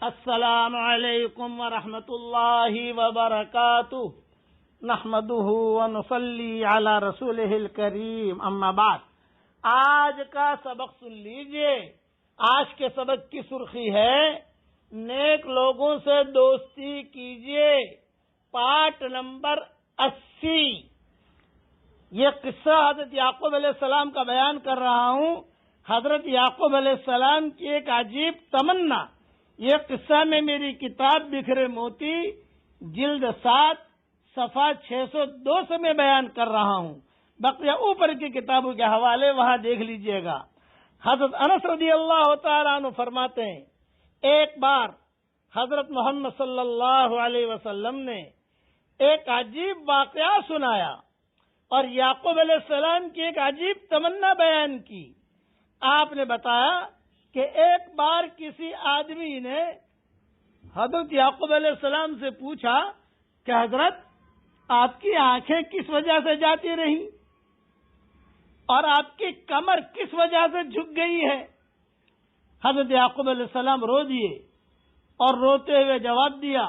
السلام علیکم ورحمۃ اللہ وبرکاتہ نحمده ونصلی علی رسولہ الکریم اما بعد۔ آج کا سبق سن لیجئے۔ آج کے سبق کی سرخی ہے نیک لوگوں سے دوستی کیجئے، پارٹ نمبر 80۔ یہ قصہ حضرت یعقوب علیہ السلام کا بیان کر رہا ہوں۔ حضرت یعقوب علیہ السلام کی ایک عجیب تمنا، یہ قصہ میں میری کتاب بکھرے موتی جلد 7 صفحہ 602 سے میں بیان کر رہا ہوں۔ بقیہ اوپر کی کتابوں کے حوالے وہاں دیکھ لیجئے گا۔ حضرت انس رضی اللہ تعالیٰ عنہ فرماتے ہیں، ایک بار حضرت محمد صلی اللہ علیہ وسلم نے ایک عجیب واقعہ سنایا اور یعقوب علیہ السلام کی ایک عجیب تمنا بیان کی۔ آپ نے بتایا کہ ایک بار کسی آدمی نے حضرت یعقوب علیہ السلام سے پوچھا کہ حضرت آپ کی آنکھیں کس وجہ سے جاتی رہیں اور آپ کی کمر کس وجہ سے جھک گئی ہے؟ حضرت یعقوب علیہ السلام رو دیے اور روتے ہوئے جواب دیا،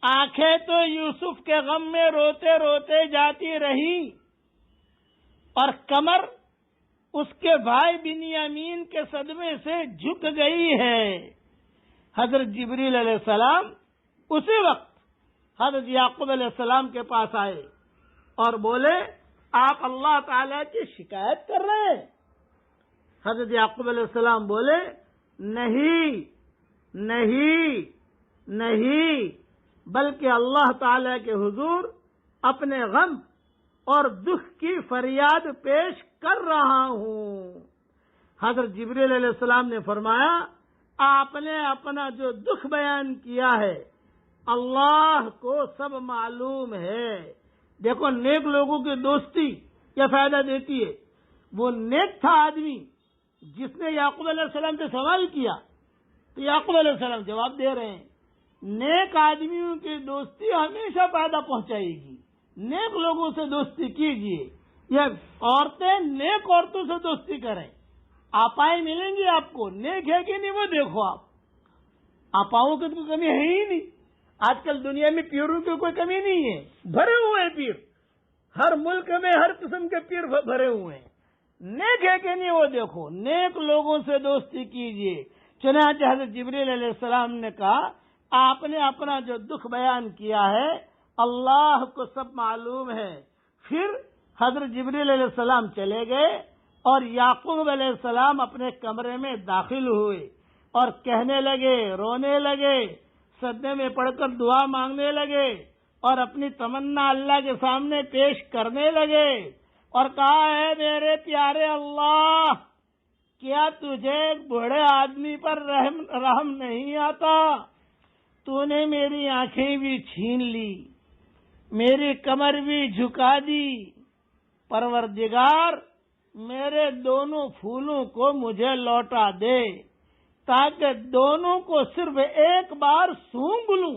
آنکھیں تو یوسف کے غم میں روتے روتے جاتی رہیں اور کمر اس کے بھائی بنیامین کے صدمے سے جھک گئی ہے۔ حضرت جبریل علیہ السلام اسی وقت حضرت یعقوب علیہ السلام کے پاس آئے اور بولے، آپ اللہ تعالی کی شکایت کر رہے ہیں؟ حضرت یعقوب علیہ السلام بولے، نہیں نہیں نہیں، بلکہ اللہ تعالی کے حضور اپنے غم اور دکھ کی فریاد پیش کر رہا ہوں۔ حضرت جبریل علیہ السلام نے فرمایا، آپ نے اپنا جو دکھ بیان کیا ہے اللہ کو سب معلوم ہے۔ دیکھو، نیک لوگوں کی دوستی کیا فائدہ دیتی ہے۔ وہ نیک تھا آدمی جس نے یعقوب علیہ السلام سے سوال کیا تو یعقوب علیہ السلام جواب دے رہے ہیں۔ نیک آدمیوں کی دوستی ہمیشہ فائدہ پہنچائے گی۔ نیک لوگوں سے دوستی کیجیے۔ یہ عورتیں نیک عورتوں سے دوستی کریں، آپائیں ملیں گی آپ کو، نیک ہے کہ نہیں وہ دیکھو آپ۔ آپاؤں کی تو کمی ہے ہی نہیں۔ آج کل دنیا میں پیروں کی کوئی کمی نہیں ہے، بھرے ہوئے ہیں پیر، ہر ملک میں ہر قسم کے پیر بھرے ہوئے ہیں۔ نیک ہے کہ نہیں وہ دیکھو۔ نیک لوگوں سے دوستی کیجیے۔ چنانچہ حضرت جبریل علیہ السلام نے کہا، آپ نے اپنا جو دکھ بیان کیا ہے اللہ کو سب معلوم ہے۔ پھر حضرت جبریل علیہ السلام چلے گئے اور یعقوب علیہ السلام اپنے کمرے میں داخل ہوئے اور کہنے لگے، رونے لگے، صدمے میں پڑھ کر دعا مانگنے لگے اور اپنی تمنا اللہ کے سامنے پیش کرنے لگے اور کہا، ہے میرے پیارے اللہ، کیا تجھے ایک بوڑھے آدمی پر رحم نہیں آتا؟ تو نے میری آنکھیں بھی چھین لی، میری کمر بھی جھکا دی۔ پروردگار، میرے دونوں پھولوں کو مجھے لوٹا دے تاکہ دونوں کو صرف ایک بار سونگھ لوں،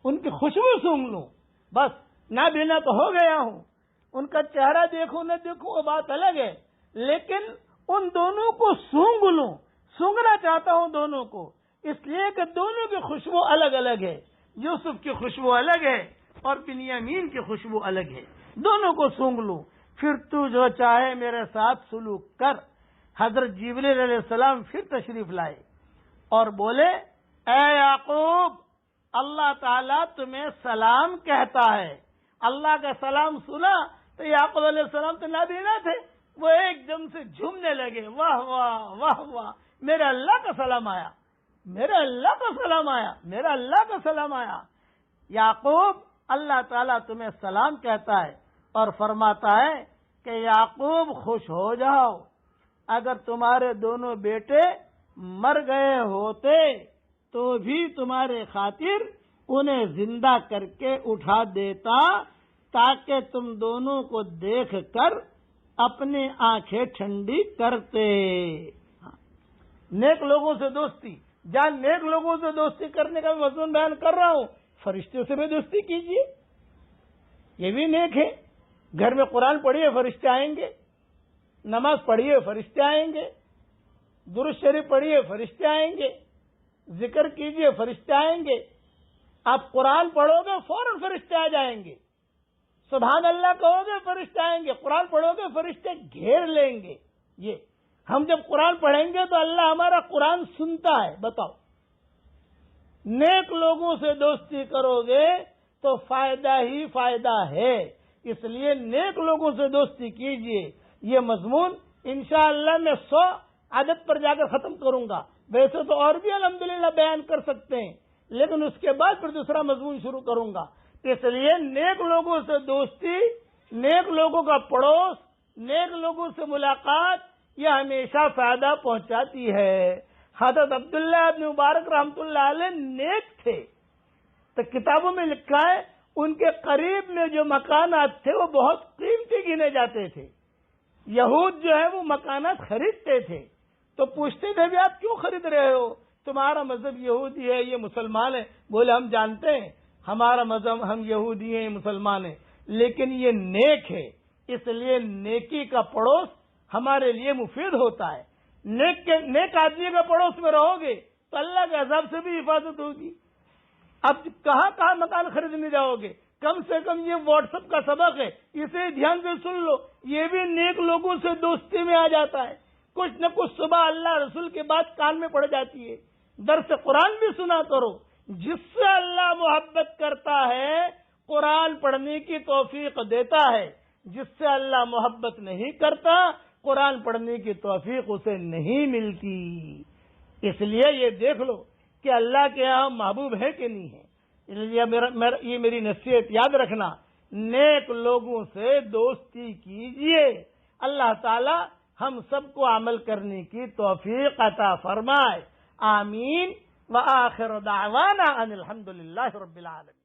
ان کی خوشبو سونگھ لوں۔ بس نابینا تو ہو گیا ہوں، ان کا چہرہ دیکھوں نہ دیکھوں وہ بات الگ ہے، لیکن ان دونوں کو سونگھ لوں۔ سونگھنا چاہتا ہوں دونوں کو، اس لیے کہ دونوں کی خوشبو الگ الگ ہے۔ یوسف کی خوشبو الگ ہے اور بنیامین کی خوشبو الگ ہے، دونوں کو سونگھ لوں، پھر تو جو چاہے میرے ساتھ سلوک کر۔ حضرت جبریل علیہ السلام پھر تشریف لائے اور بولے، اے یعقوب، اللہ تعالیٰ تمہیں سلام کہتا ہے۔ اللہ کا سلام سنا تو یعقوب علیہ السلام تو نابینا تھے، وہ ایک دم سے جھومنے لگے، واہ واہ واہ واہ، میرے اللہ کا سلام آیا، میرے اللہ کا سلام آیا، میرا اللہ کا سلام آیا۔ یعقوب، اللہ تعالیٰ تمہیں سلام کہتا ہے اور فرماتا ہے کہ یعقوب خوش ہو جاؤ، اگر تمہارے دونوں بیٹے مر گئے ہوتے تو بھی تمہارے خاطر انہیں زندہ کر کے اٹھا دیتا تاکہ تم دونوں کو دیکھ کر اپنی آنکھیں ٹھنڈی کرتے۔ نیک لوگوں سے دوستی، جان نیک لوگوں سے دوستی کرنے کا مضمون بیان کر رہا ہوں۔ فرشتوں سے بھی دوستی کیجیے، یہ بھی نیک ہے۔ گھر میں قرآن پڑھیے، فرشتے آئیں گے، نماز پڑھیے، فرشتے آئیں گے، درود شریف پڑھیے، فرشتے آئیں گے، ذکر کیجئے فرشتے آئیں گے، آپ قرآن پڑھو گے فوراً فرشتے آ جائیں گے، سبحان اللہ کہو گے فرشتے آئیں گے، قرآن پڑھو گے فرشتے گھیر لیں گے۔ یہ ہم جب قرآن پڑھیں گے تو اللہ ہمارا قرآن سنتا ہے۔ بتاؤ، نیک لوگوں سے دوستی کرو گے تو فائدہ ہی فائدہ ہے، اس لیے نیک لوگوں سے دوستی کیجئے۔ یہ مضمون انشاءاللہ میں 100 عدد پر جا کر ختم کروں گا، ویسے تو اور بھی الحمدللہ بیان کر سکتے ہیں، لیکن اس کے بعد پھر دوسرا مضمون شروع کروں گا۔ اس لیے نیک لوگوں سے دوستی، نیک لوگوں کا پڑوس، نیک لوگوں سے ملاقات یہ ہمیشہ فائدہ پہنچاتی ہے۔ حضرت عبداللہ ابن مبارک رحمۃ اللہ علیہ نیک تھے، تو کتابوں میں لکھا ہے ان کے قریب میں جو مکانات تھے وہ بہت قیمتی گنے جاتے تھے۔ یہود جو ہے وہ مکانات خریدتے تھے، تو پوچھتے تھے بھی آپ کیوں خرید رہے ہو؟ تمہارا مذہب یہودی ہے، یہ مسلمان ہے۔ بولے ہم جانتے ہیں ہمارا مذہب، ہم یہودی ہیں، یہ مسلمان ہیں، لیکن یہ نیک ہے، اس لیے نیکی کا پڑوس ہمارے لیے مفید ہوتا ہے۔ نیک آدمی کا پڑوس میں رہو گے تو اللہ کے عذاب سے بھی حفاظت ہوگی۔ اب کہاں مکان خریدنے جاؤ گے؟ کم سے کم یہ واٹس ایپ کا سبق ہے، اسے دھیان سے سن لو، یہ بھی نیک لوگوں سے دوستی میں آ جاتا ہے۔ کچھ نہ کچھ صبح اللہ رسول کے بات کان میں پڑ جاتی ہے، درس قرآن بھی سنا کرو۔ جس سے اللہ محبت کرتا ہے قرآن پڑھنے کی توفیق دیتا ہے، جس سے اللہ محبت نہیں کرتا قرآن پڑھنے کی توفیق اسے نہیں ملتی۔ اس لیے یہ دیکھ لو کہ اللہ کے یہاں محبوب ہے کہ نہیں ہے۔ یہ میری نصیحت یاد رکھنا، نیک لوگوں سے دوستی کیجئے، اللہ تعالی ہم سب کو عمل کرنے کی توفیق عطا فرمائے۔ آمین۔ وآخر دعوانا ان الحمد للہ رب العالمین۔